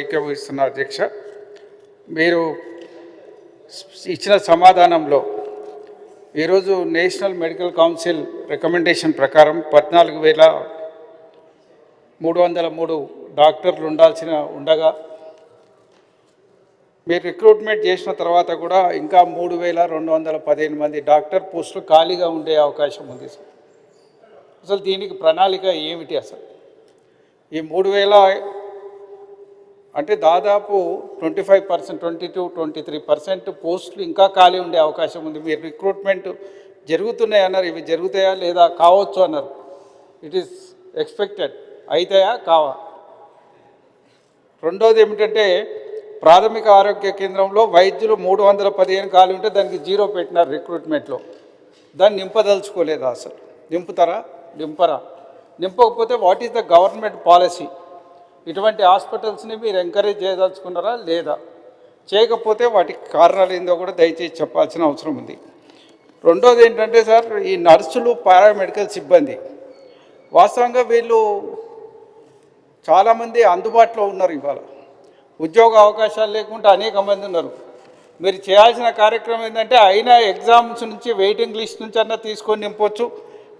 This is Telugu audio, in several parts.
ఏకీభవిస్తున్న అధ్యక్ష, మీరు ఇచ్చిన సమాధానంలో ఈరోజు నేషనల్ మెడికల్ కౌన్సిల్ రికమెండేషన్ ప్రకారం 14,303 డాక్టర్లు ఉండగా మీరు రిక్రూట్మెంట్ చేసిన తర్వాత కూడా ఇంకా 3,215 మంది డాక్టర్ పోస్టులు ఖాళీగా ఉండే అవకాశం ఉంది సార్. అసలు దీనికి ప్రణాళిక ఏమిటి? అసలు ఈ 3,000 అంటే దాదాపు 25%, 22-23% పోస్టులు ఇంకా ఖాళీ ఉండే అవకాశం ఉంది. మీరు రిక్రూట్మెంట్ జరుగుతున్నాయి అన్నారు, ఇవి జరుగుతాయా లేదా కావచ్చు అన్నారు. ఇట్ ఈస్ ఎక్స్పెక్టెడ్, అవుతాయా కావా? రెండోది ఏమిటంటే ప్రాథమిక ఆరోగ్య కేంద్రంలో వైద్యులు 315 ఖాళీ ఉంటే దానికి 0 పెట్టినారు రిక్రూట్మెంట్లో. దాన్ని నింపదలుచుకోలేదా? అసలు నింపుతారా? నింపకపోతే what is the government policy? ఇటువంటి హాస్పిటల్స్ని మీరు ఎంకరేజ్ చేయదలుచుకున్నారా లేదా? చేయకపోతే వాటికి కారణాలు ఏందో కూడా దయచేసి చెప్పాల్సిన అవసరం ఉంది. రెండోది ఏంటంటే సార్, ఈ నర్సులు, పారామెడికల్ సిబ్బంది వాస్తవంగా వీళ్ళు చాలామంది అందుబాటులో ఉన్నారు. ఇవాళ ఉద్యోగ అవకాశాలు లేకుండా అనేక మంది ఉన్నారు. మీరు చేయాల్సిన కార్యక్రమం ఏంటంటే అయినా ఎగ్జామ్స్ నుంచి వెయిటింగ్ లిస్ట్ నుంచి అన్నా తీసుకొని నింపొచ్చు,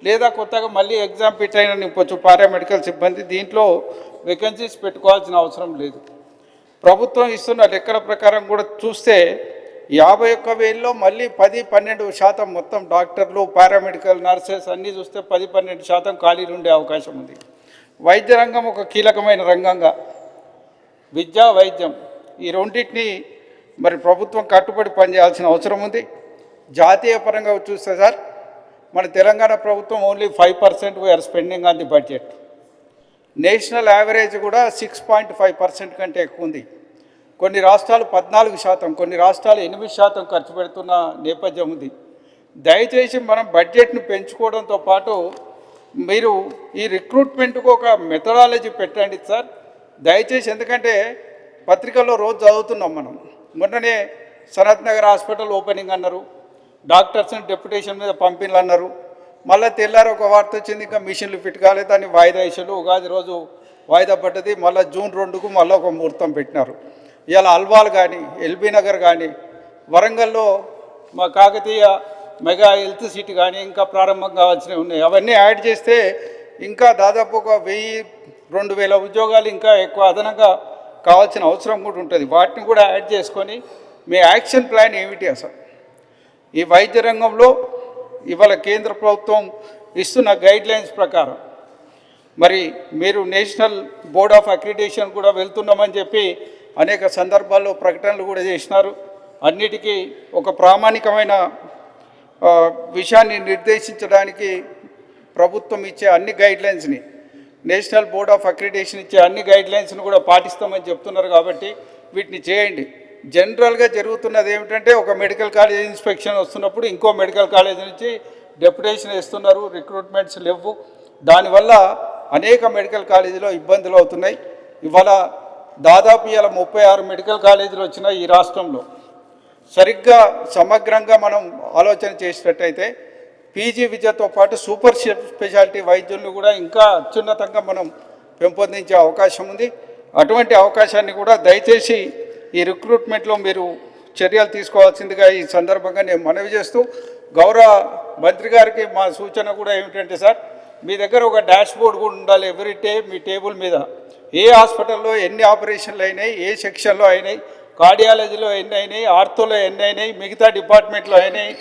లేదా కొత్తగా మళ్ళీ ఎగ్జామ్ పిట్ అయినా నింపొచ్చు పారామెడికల్ సిబ్బంది. దీంట్లో వేకెన్సీస్ పెట్టుకోవాల్సిన అవసరం లేదు. ప్రభుత్వం ఇస్తున్న లెక్కల ప్రకారం కూడా చూస్తే 51,000లో మళ్ళీ 10-12% మొత్తం డాక్టర్లు, పారామెడికల్, నర్సెస్ అన్నీ చూస్తే 10-12% ఖాళీలు ఉండే అవకాశం ఉంది. వైద్య రంగం ఒక కీలకమైన రంగంగా విద్య, వైద్యం ఈ రెండింటినీ మరి ప్రభుత్వం కట్టుబడి పనిచేయాల్సిన అవసరం ఉంది. జాతీయ పరంగా చూస్తే సార్, మన తెలంగాణ ప్రభుత్వం only 5% we are spending on the budget. National average కూడా 6.5% కంటే ఎక్కువ ఉంది. కొన్ని రాష్ట్రాలు 14%, కొన్ని రాష్ట్రాలు 8% ఖర్చు పెడుతున్న నేపథ్యం ఉంది. దయచేసి మనం బడ్జెట్ను పెంచుకోవడంతో పాటు మీరు ఈ రిక్రూట్మెంట్కు ఒక మెథడాలజీ పెట్టండి సార్ దయచేసి. ఎందుకంటే పత్రికల్లో రోజు చదువుతున్నాం మనం. మొన్ననే సనత్ నగర్ హాస్పిటల్ ఓపెనింగ్ అన్నారు, డాక్టర్స్ని డెప్యుటేషన్ మీద పంపిణీలు అన్నారు. మళ్ళీ తెల్లారి ఒక వార్త వచ్చింది, ఇంకా మిషన్లు ఫిట్ కాలేదు, దాన్ని వాయిదా వేసారు. ఉగాది రోజు వాయిదా పడ్డది, మళ్ళీ జూన్ 2కు మళ్ళీ ఒక ముహూర్తం పెట్టినారు. ఇలా అల్వాల్ కానీ, ఎల్బీ నగర్ కానీ, వరంగల్లో మా కాకతీయ మెగా హెల్త్ సిటీ కానీ ఇంకా ప్రారంభం కావాల్సినవి ఉన్నాయి. అవన్నీ యాడ్ చేస్తే ఇంకా దాదాపు ఒక 1,000-2,000 ఉద్యోగాలు ఇంకా ఎక్కువ అదనంగా కావాల్సిన అవసరం కూడా ఉంటుంది. వాటిని కూడా యాడ్ చేసుకొని మీ యాక్షన్ ప్లాన్ ఏమిటి? అసలు ఈ వైద్య రంగంలో ఇవాళ కేంద్ర ప్రభుత్వం ఇస్తున్న గైడ్లైన్స్ ప్రకారం మరి మీరు నేషనల్ బోర్డ్ ఆఫ్ అక్రిడిటేషన్ కూడా వెళ్తున్నామని చెప్పి అనేక సందర్భాల్లో ప్రకటనలు కూడా చేసినారు. అన్నిటికీ ఒక ప్రామాణికమైన విషయాన్ని నిర్దేశించడానికి ప్రభుత్వం ఇచ్చే అన్ని గైడ్లైన్స్ని, నేషనల్ బోర్డ్ ఆఫ్ అక్రిడిటేషన్ ఇచ్చే అన్ని గైడ్లైన్స్ని కూడా పాటిస్తామని చెప్తున్నారు. కాబట్టి వీటిని చేయండి. జనరల్గా జరుగుతున్నది ఏమిటంటే ఒక మెడికల్ కాలేజ్ ఇన్స్పెక్షన్ వస్తున్నప్పుడు ఇంకో మెడికల్ కాలేజ్ నుంచి డెప్యుటేషన్ ఇస్తున్నారు, రిక్రూట్మెంట్స్ లేవు. దానివల్ల అనేక మెడికల్ కాలేజీలో ఇబ్బందులు అవుతున్నాయి. ఇవాళ దాదాపు ఇలా 36 మెడికల్ కాలేజీలు వచ్చినాయి ఈ రాష్ట్రంలో. సరిగ్గా సమగ్రంగా మనం ఆలోచన చేసినట్టయితే పీజీ విద్యతో పాటు సూపర్ స్పెషాలిటీ వైద్యులను కూడా ఇంకా అత్యున్నతంగా మనం పెంపొందించే అవకాశం ఉంది. అటువంటి అవకాశాన్ని కూడా దయచేసి ఈ రిక్రూట్మెంట్లో మీరు చర్యలు తీసుకోవాల్సిందిగా ఈ సందర్భంగా నేను మనవి చేస్తూ, గౌరవ మంత్రి గారికి మా సూచన కూడా ఏమిటంటే సార్, మీ దగ్గర ఒక డాష్ బోర్డ్ కూడా ఉండాలి ఎవ్రీ డే మీ టేబుల్ మీద. ఏ హాస్పిటల్లో ఎన్ని ఆపరేషన్లు అయినాయి, ఏ సెక్షన్లో అయినాయి, కార్డియాలజీలో ఎన్ని అయినాయి, ఆర్థోలో ఎన్ని అయినాయి, మిగతా డిపార్ట్మెంట్లో అయినాయి,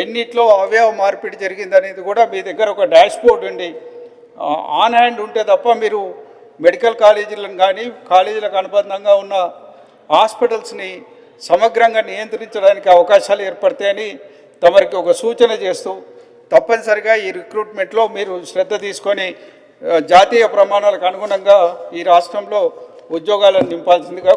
ఎన్నిట్లో అవయవ మార్పిడి జరిగిందనేది కూడా మీ దగ్గర ఒక డాష్ బోర్డ్ ఉండి ఆన్ హ్యాండ్ ఉంటే తప్ప మీరు మెడికల్ కాలేజీలను కానీ కాలేజీలకు అనుబంధంగా ఉన్న హాస్పిటల్స్ని సమగ్రంగా నియంత్రించడానికి అవకాశాలు ఏర్పడతాయని తమరికి ఒక సూచన చేస్తూ, తప్పనిసరిగా ఈ రిక్రూట్మెంట్లో మీరు శ్రద్ధ తీసుకొని జాతీయ ప్రమాణాలకు అనుగుణంగా ఈ రాష్ట్రంలో ఉద్యోగాలను నింపాల్సిందిగా